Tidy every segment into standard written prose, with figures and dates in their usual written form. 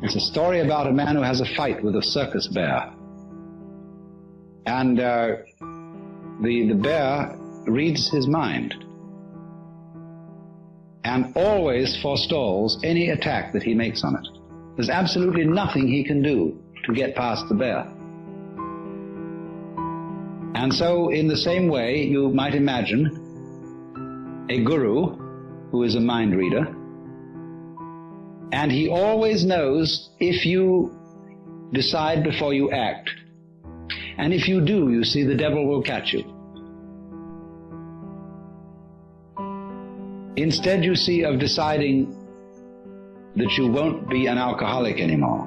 It's a story about a man who has a fight with a circus bear. And the bear reads his mind and always forestalls any attack that he makes on it. There's absolutely nothing he can do to get past the bear. And so, in the same way, you might imagine a guru who is a mind reader, and he always knows if you decide before you act. And if you do, you see, the devil will catch you. Instead, you see, of deciding that you won't be an alcoholic anymore,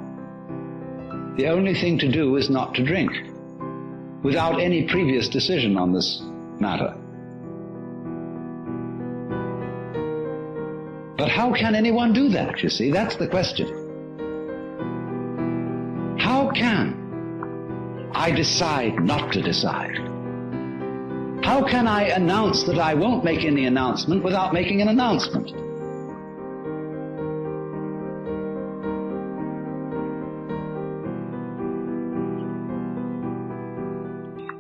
the only thing to do is not to drink, without any previous decision on this matter. But how can anyone do that, you see? That's the question. How can I decide not to decide? How can I announce that I won't make any announcement without making an announcement?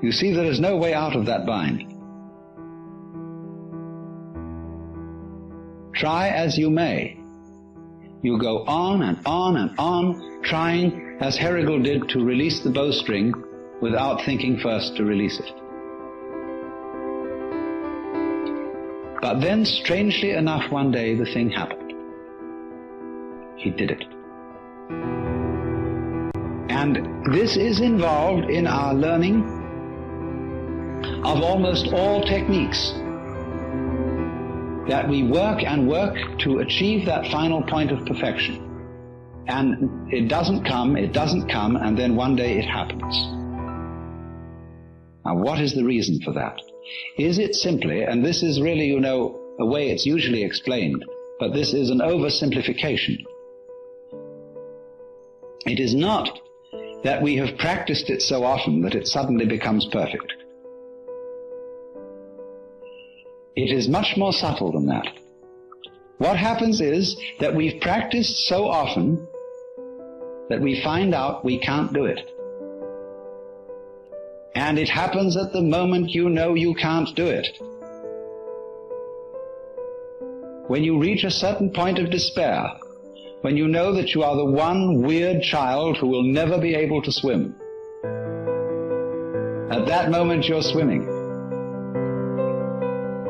You see, there is no way out of that bind. Try as you may, you go on and on and on, trying, as Herigel did, to release the bowstring without thinking first to release it. But then, strangely enough, one day the thing happened. He did it. And this is involved in our learning of almost all techniques, that we work and work to achieve that final point of perfection. And it doesn't come, and then one day it happens. Now, what is the reason for that? Is it simply, and this is really, you know, a way it's usually explained, but this is an oversimplification. It is not that we have practiced it so often that it suddenly becomes perfect. It is much more subtle than that. What happens is that we've practiced so often that we find out we can't do it. And it happens at the moment you know you can't do it. When you reach a certain point of despair, when you know that you are the one weird child who will never be able to swim, at that moment you're swimming.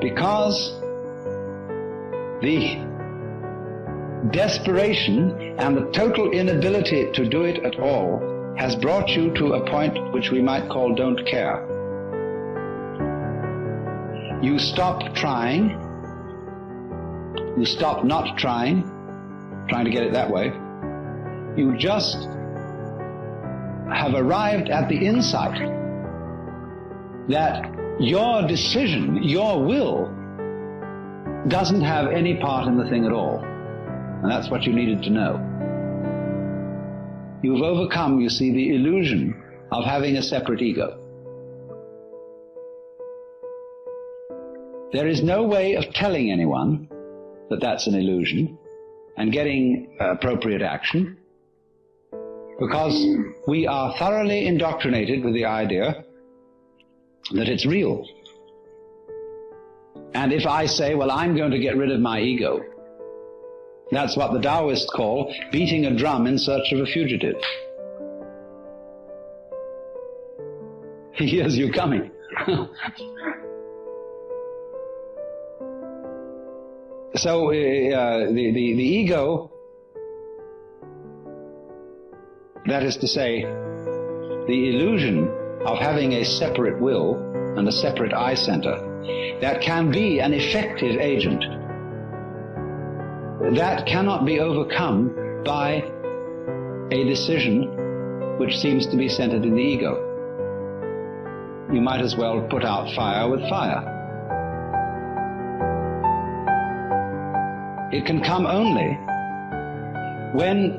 Because the desperation and the total inability to do it at all has brought you to a point which we might call don't care. You stop trying, you stop not trying to get it that way. You just have arrived at the insight that your decision, your will, doesn't have any part in the thing at all. And that's what you needed to know. You've overcome, you see, the illusion of having a separate ego. There is no way of telling anyone that that's an illusion and getting appropriate action, because we are thoroughly indoctrinated with the idea that it's real. And if I say, well, I'm going to get rid of my ego, that's what the Taoists call beating a drum in search of a fugitive. He hears you coming. So the ego, that is to say, the illusion of having a separate will and a separate I center that can be an effective agent, that cannot be overcome by a decision which seems to be centered in the ego. You might as well put out fire with fire. It can come only when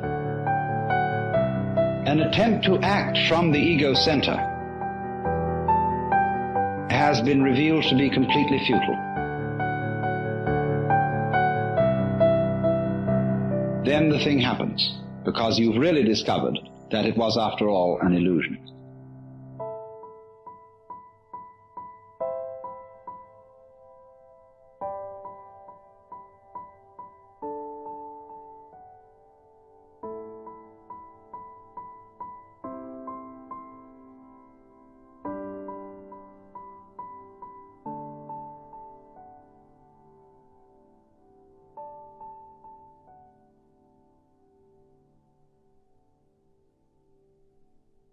an attempt to act from the ego center has been revealed to be completely futile. Then the thing happens. because you've really discovered that it was, after all, an illusion.